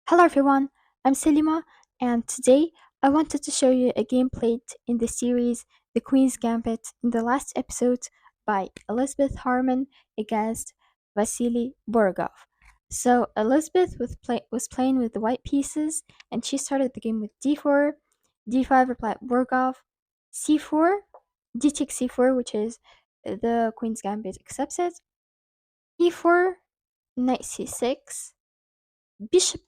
Hello everyone, I'm Selima, and today I wanted to show you a gameplay in the series The Queen's Gambit in the last episode by Elizabeth Harmon against Vasily Borgov. So Elizabeth was playing with the white pieces, and she started the game with d4, d5 replied Borgov, c4, d takes c4, which is the Queen's Gambit accepts it, e4, knight c6, bishop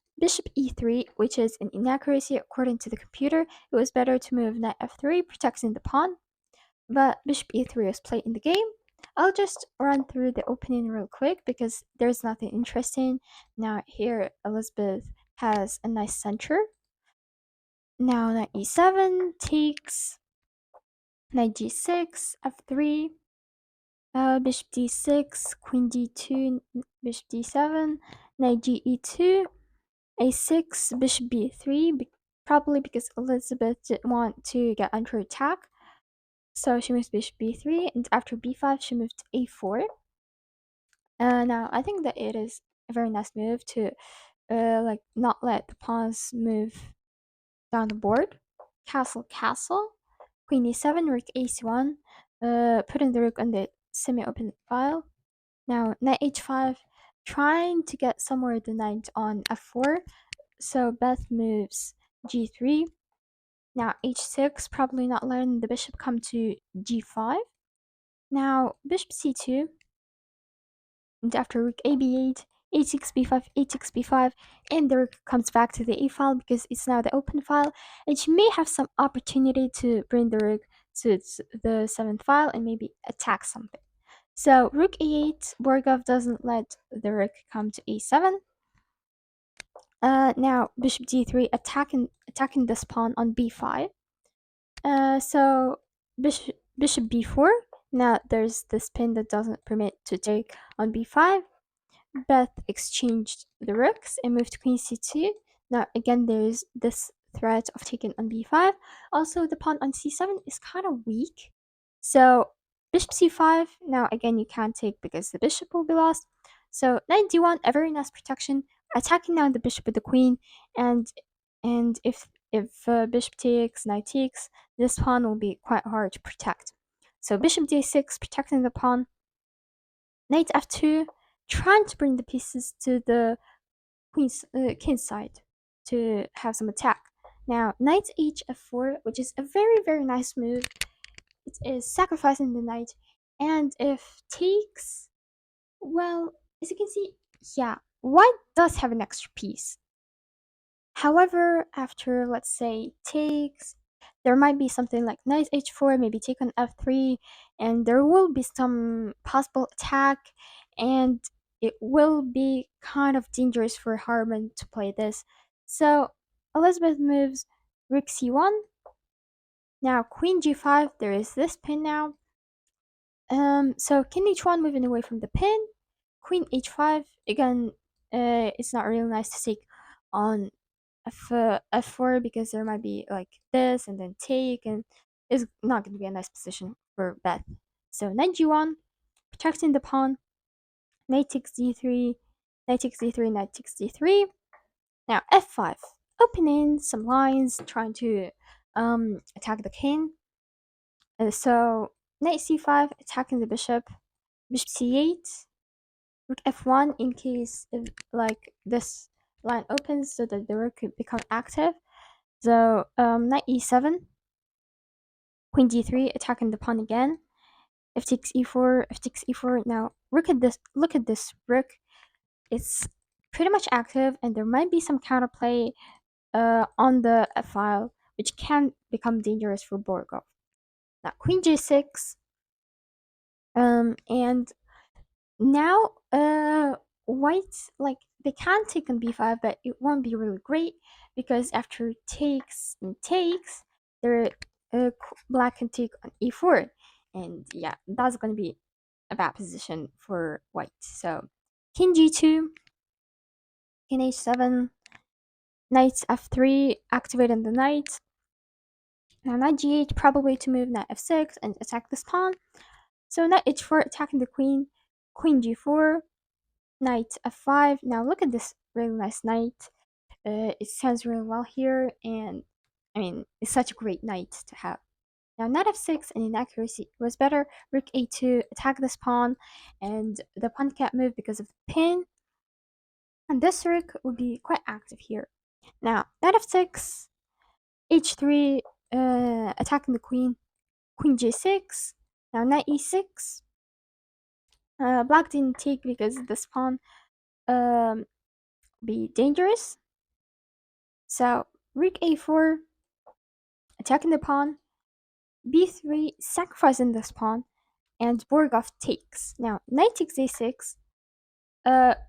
e3, which is an inaccuracy according to the computer. It was better to move knight f3, protecting the pawn, but bishop e3 was played in the game. I'll just run through the opening real quick because there's nothing interesting. Now here Elizabeth has a nice center. Now knight e7 takes, knight g6, f3, bishop d6, queen d2, bishop d7, knight g e2, a6, bishop b3, probably because Elizabeth didn't want to get under attack. So she moves bishop b3, and after b5, she moved to a4. Now, I think that it is a very nice move to not let the pawns move down the board. Castle, castle, queen e7, rook ac1, putting the rook on the semi-open file. Now, knight h5, trying to get somewhere the knight on f4. So Beth moves g3. Now h6, probably not letting the bishop come to g5. Now bishop c2, and after rook a b8, a6 b5, a6 b5, and the rook comes back to the a file because it's now the open file, and she may have some opportunity to bring the rook to the 7th file and maybe attack something. So rook a8, Borgov doesn't let the rook come to a7. Now bishop d3, attacking this pawn on b5. So bishop b4. Now there's this pin that doesn't permit to take on b5. Beth exchanged the rooks and moved queen c2. Now again there's this threat of taking on b5. Also the pawn on c7 is kind of weak. So bishop c5. Now again you can't take because the bishop will be lost. So knight d1, a very nice protection, attacking now the bishop with the queen, and if bishop takes, knight takes, this pawn will be quite hard to protect. So bishop d6, protecting the pawn. Knight f2, trying to bring the pieces to the king's side to have some attack. Now knight h4, which is a very nice move. It is sacrificing the knight, and if takes, well, as you can see, yeah, white does have an extra piece. However, after, let's say, takes, there might be something like knight h4, maybe take on f3, and there will be some possible attack, and it will be kind of dangerous for Harmon to play this. So Elizabeth moves rook c1. Now queen g5, there is this pin now. So king h1 moving away from the pin. Queen h5, again, it's not really nice to take on f4 because there might be like this and then take, and it's not going to be a nice position for Beth. So knight g1, protecting the pawn. Knight takes d3, knight takes d3, knight takes d3. Now f5, opening some lines, trying to attack the king. So knight c5, attacking the bishop. Bishop c8, rook f1 in case if like this line opens so that the rook could become active. So knight e7, queen d3, attacking the pawn again. F takes e4, f takes e4. Now look at this rook. It's pretty much active, and there might be some counterplay on the f file, which can become dangerous for Borgov. Now queen g6, and now white, like, they can take on b5, but it won't be really great because after takes and takes, there black can take on e4, and yeah, that's gonna be a bad position for white. So king g2, king h7, knight f3, activating the knight. Now knight g8, probably to move knight f6 and attack this pawn. So knight h4, attacking the queen. Queen g4, knight f5. Now look at this really nice knight. it sounds really well here, and I mean, it's such a great knight to have. Now, knight f6 and inaccuracy was better. Rook a2, attack this pawn, and the pawn can't move because of the pin. And this rook would be quite active here. Now, knight f6, h3, attacking the queen. Queen g6. Now, knight e6. Black didn't take because this pawn um, be dangerous. So, rook a4, attacking the pawn. b3, sacrificing this pawn. And Borgov takes. Now, knight takes a6.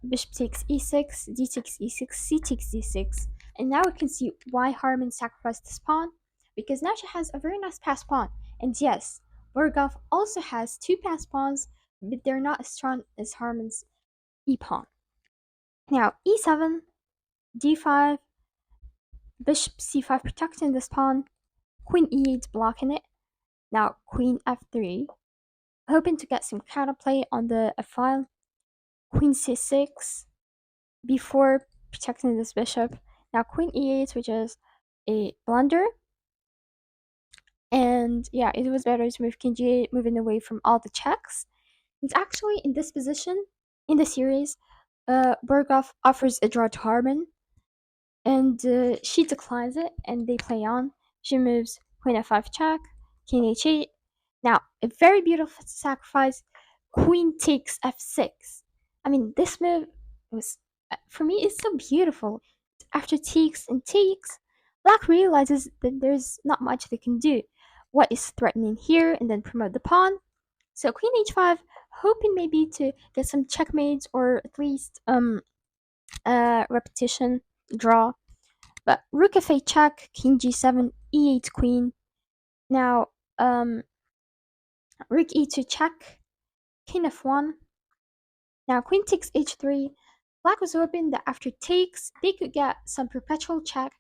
Bishop takes e6, d takes e6, c takes d6, and now we can see why Harmon sacrificed this pawn, because now she has a very nice passed pawn. And yes, Borgov also has two passed pawns, but they're not as strong as Harmon's e pawn. Now e7, d5, bishop c5 protecting this pawn, queen e8 blocking it. Now queen f3, hoping to get some counterplay on the f file. Queen c6, before protecting this bishop. Now queen e8, which is a blunder. And yeah, it was better to move king g8, moving away from all the checks. And actually, in this position, in the series, Borgov offers a draw to Harmon, and she declines it, and they play on. She moves queen f5 check, king h8. Now, a very beautiful sacrifice. Queen takes f6. I mean, this move was, for me, it's so beautiful. After takes and takes, Black realizes that there's not much they can do. What is threatening here, and then promote the pawn. So queen h5, hoping maybe to get some checkmates or at least repetition draw. But rook f8 check, king g7, e8 queen. Now rook e2 check, king f1. Now queen takes h3. Black was hoping that after takes, they could get some perpetual check.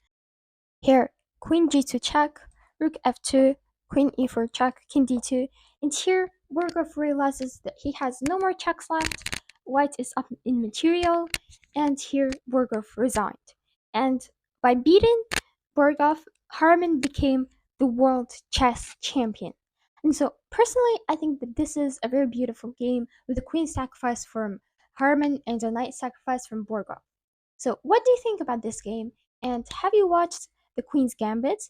Here, queen g2 check, rook f2, queen e4 check, king d2. And here, Borgov realizes that he has no more checks left. White is up in material, and here Borgov resigned. And by beating Borgov, Harmon became the world chess champion. And so, personally, I think that this is a very beautiful game with a queen sacrifice from Harmon and a knight sacrifice from Borgov. So, what do you think about this game? And have you watched The Queen's Gambit?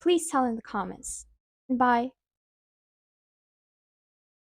Please tell in the comments. And bye.